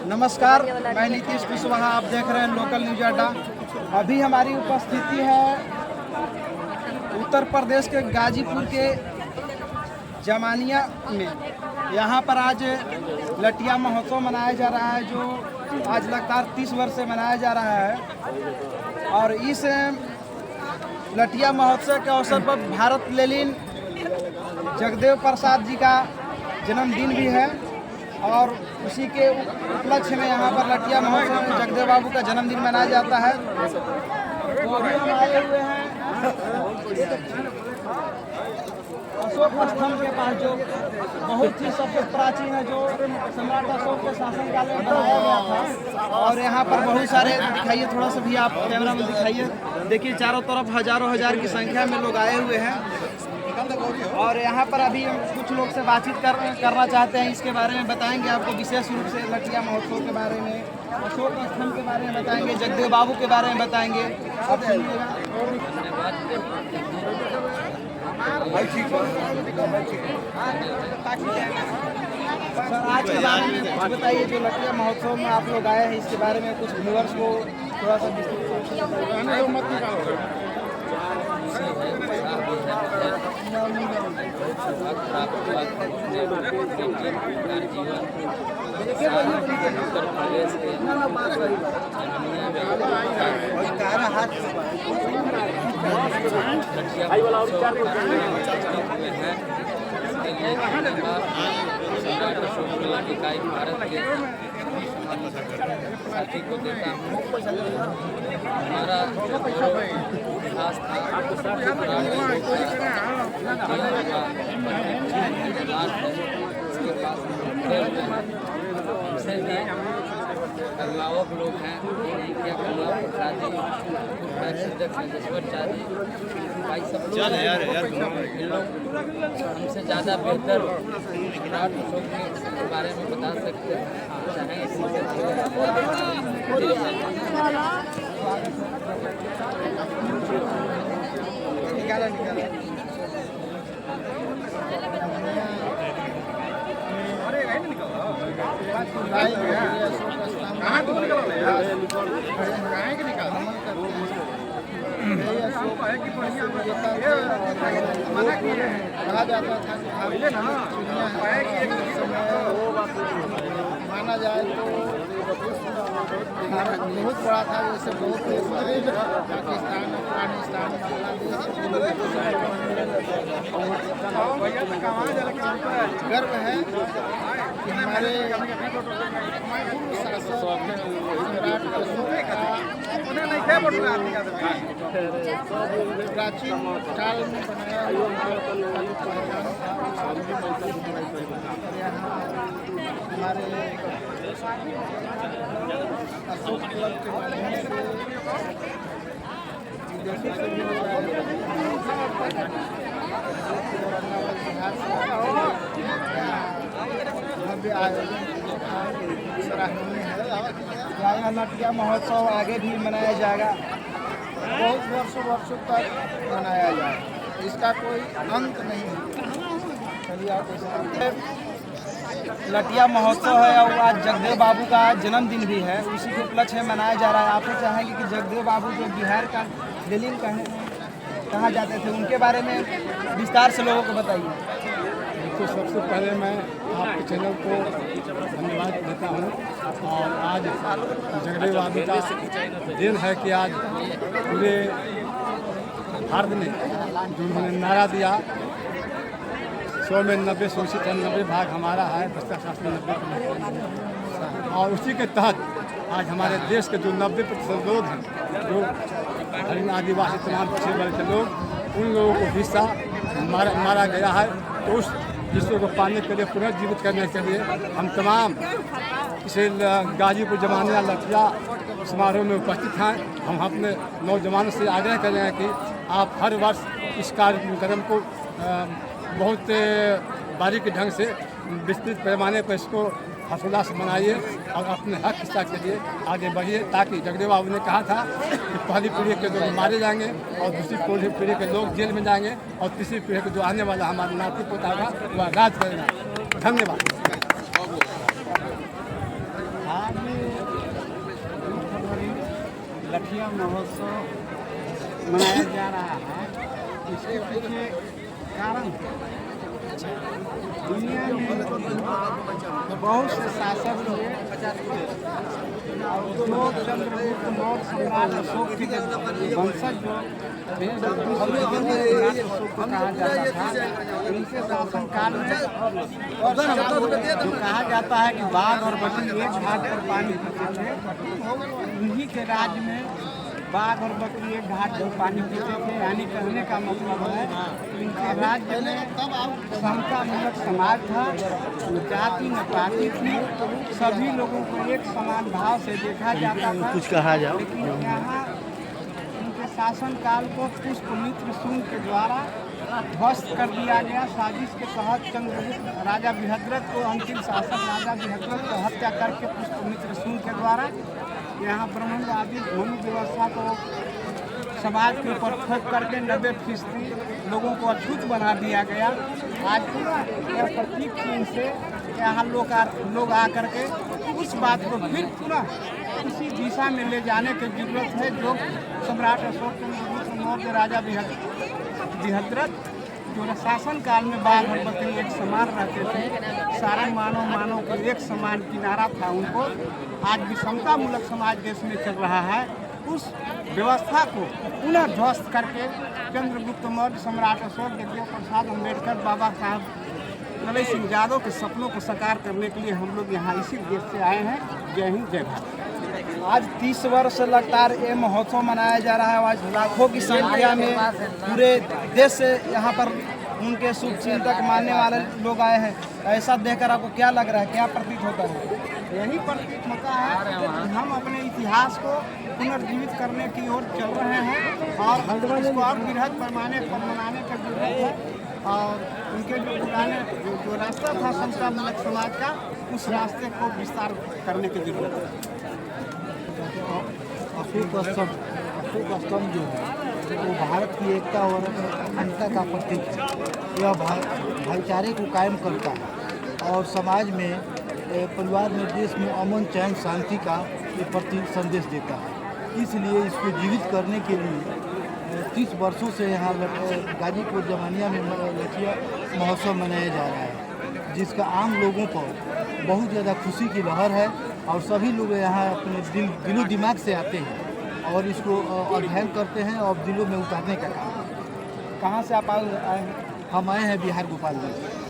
नमस्कार, मैं नीतीश कुशवाहा, आप देख रहे हैं लोकल न्यूज अड्डा। अभी हमारी उपस्थिति है उत्तर प्रदेश के गाजीपुर के जमानिया में। यहाँ पर आज लटिया महोत्सव मनाया जा रहा है, जो आज लगातार 30 वर्ष से मनाया जा रहा है। और इस लटिया महोत्सव के अवसर पर भारत लेनिन जगदेव प्रसाद जी का जन्मदिन भी है और उसी के उपलक्ष्य में यहाँ पर लटिया महोत्सव में जगदेव बाबू का जन्मदिन मनाया जाता है। तो अभी हम आए हुए हैं अशोक स्तंभ के पास, जो बहुत ही सबसे प्राचीन है, जो सम्राट अशोक के शासनकाल में बनाया गया था। और यहाँ पर बहुत सारे दिखाइए, थोड़ा सा भी आप कैमरा में दिखाइए। देखिए चारों तरफ हजारों हजार की संख्या में लोग आए हुए हैं। और यहाँ पर अभी हम कुछ लोग से बातचीत करना चाहते हैं, इसके बारे में बताएंगे आपको, विशेष रूप से लटिया महोत्सव के बारे में, अशोक स्तंभ के बारे में बताएंगे, जगदेव बाबू के बारे में बताएंगे। आप सुनिएगा। सर, आज के बारे में कुछ बताइए, जो लटिया महोत्सव में आप लोग आए हैं, इसके बारे में कुछ व्यूअर्स को थोड़ा सा साथी को देता हूँ। हमारा इतिहास था उसके पास हमसे भी अभिभावक लोग हैं, के अभिभावक शादी शादी भाई सब लोग हमसे ज़्यादा बेहतर सम्राट अशोक के बारे में बता सकते हैं। चाहे इसी कहा जाता था माना जाए तो बहुत बड़ा था। जैसे बहुत पाकिस्तान, अफगानिस्तान, बांग्लादेश। गर्व है कि हमारे प्राचीन काल में बनाया हुआ हमारे अशोक क्लब के माध्यम से विदेशों से भी भव्य आयोजन सराहनीय है। यहाँ लटिया महोत्सव आगे भी मनाया जाएगा, बहुत वर्षों तक मनाया जाएगा, इसका कोई अंत नहीं है। चलिए आप लटिया महोत्सव है और आज जगदेव बाबू का जन्मदिन भी है, उसी के उपलक्ष्य में मनाया जा रहा है। आप तो चाहेंगे कि जगदेव बाबू जो बिहार का लेनिन कहा जाते थे, उनके बारे में विस्तार से लोगों को बताइए। तो सबसे पहले मैं आपके चैनल को धन्यवाद देता हूँ। और आज जगदेव बाबू का दिन है कि आज पूरे भारत में जो उन्होंने नारा दिया 100 में 90 सूचित 90 भाग हमारा है, भ्रष्टाचार 90। और उसी के तहत आज हमारे देश के जो 90% लोग हैं, जो हरियाणा आदिवासी तमाम पिछड़े वर्ग के लोग, उन लोगों को हिस्सा मारा गया है। तो उस हिस्से को पाने के लिए, पुनर्जीवित करने के लिए हम तमाम इसे गाजीपुर जमानिया लटिया समारोह में उपस्थित हैं। हम अपने नौजवानों से आग्रह कर रहे हैं कि आप हर वर्ष इस कार्यक्रम को बहुत बारीकी ढंग से विस्तृत पैमाने पर इसको हर्षोल्लास मनाइए और अपने हक हिस्सा के लिए आगे बढ़िए, ताकि जगदेव बाबू ने कहा था कि पहली पीढ़ी के लोग मारे जाएंगे और दूसरी पीढ़ी के लोग जेल में जाएंगे और तीसरी पीढ़ी के जो आने वाला हमारा नाती पोता होगा वह राज करेगा। धन्यवाद। लठिया महोत्सव मनाया जा रहा है। इसके पीछे कारण दुनिया में बहुत से शासक हुए जो चंद्रगुप्त मौर्य सम्राट अशोक के वंशज जो सम्राट अशोक को कहा जाता था, उनके शासनकाल में जो कहा जाता है कि बाघ और बकरी एक घाट पर पानी पीते थे, उन्हीं के राज्य में बाघ और बकरी एक घाट पर पानी पीते थे। यानी कहने का मतलब है इनके राज्य में समतामूलक समाज था, जाति न पाति थी, सभी लोगों को एक समान भाव से देखा जाता था। कुछ कहा जाओ, लेकिन यहाँ उनके शासनकाल को पुष्पमित्र सूंग के द्वारा ध्वस्त कर दिया गया। साजिश के तहत चंद्रगुप्त राजा बृहद्रथ को, अंतिम शासक राजा बृहद्रथ को हत्या करके पुष्पमित्र सूंग के द्वारा यहाँ ब्राह्मणवादी धर्म व्यवस्था को समाज के ऊपर थोप करके 90% लोगों को अछूत बना दिया गया। आज पूरा यह प्रतीक चिन्ह से यहाँ लोग आकर के उस बात को फिर पुनः उसी दिशा में ले जाने की जरूरत है जो सम्राट अशोक चंद्रगुप्त मौर्य राजा बृहद्रथ जो शासन काल में बाघ और बकरी एक समान रहते थे, सारे मानव को एक समान किनारा था उनको। आज विषमतामूलक समाज देश में चल रहा है, उस व्यवस्था को पुनः ध्वस्त करके चंद्रगुप्त मौर्य सम्राट अशोक देव प्रसाद अम्बेडकर बाबा साहब ललई सिंह यादव के सपनों को साकार करने के लिए हम लोग यहाँ इसी देश से आए हैं। जय हिंद, जय भारत। आज 30 वर्ष लगातार ये महोत्सव मनाया जा रहा है। आज लाखों की संख्या में पूरे देश से यहाँ पर उनके शुभचिंतक मानने वाले लोग आए हैं। ऐसा देखकर आपको क्या लग रहा है, क्या प्रतीत होता है? यही प्रतीत होता है कि हम अपने इतिहास को पुनर्जीवित करने की ओर चल रहे हैं और इसको और बृहद पैमाने पर मनाने की जरूरत है। और उनके जो पुराने जो रास्ता था समतामूलक समाज का, उस रास्ते को विस्तार करने की जरूरत है। अशोक स्तंभ जो है वो भारत की एकता और अखंडता का प्रतीक है। यह भाईचारे को कायम करता है और समाज में, परिवार में, देश में अमन, चैन, शांति का ये प्रति संदेश देता है। इसलिए इसको जीवित करने के लिए 30 वर्षों से यहाँ गाजीपुर जमानिया में लठिया महोत्सव मनाया जा रहा है, जिसका आम लोगों को बहुत ज़्यादा खुशी की लहर है और सभी लोग यहाँ अपने दिलो दिमाग से आते हैं और इसको अध्ययन करते हैं और दिलों में उतारने का काम। कहाँ से आप आए हैं? हम आए हैं बिहार गोपालगंज।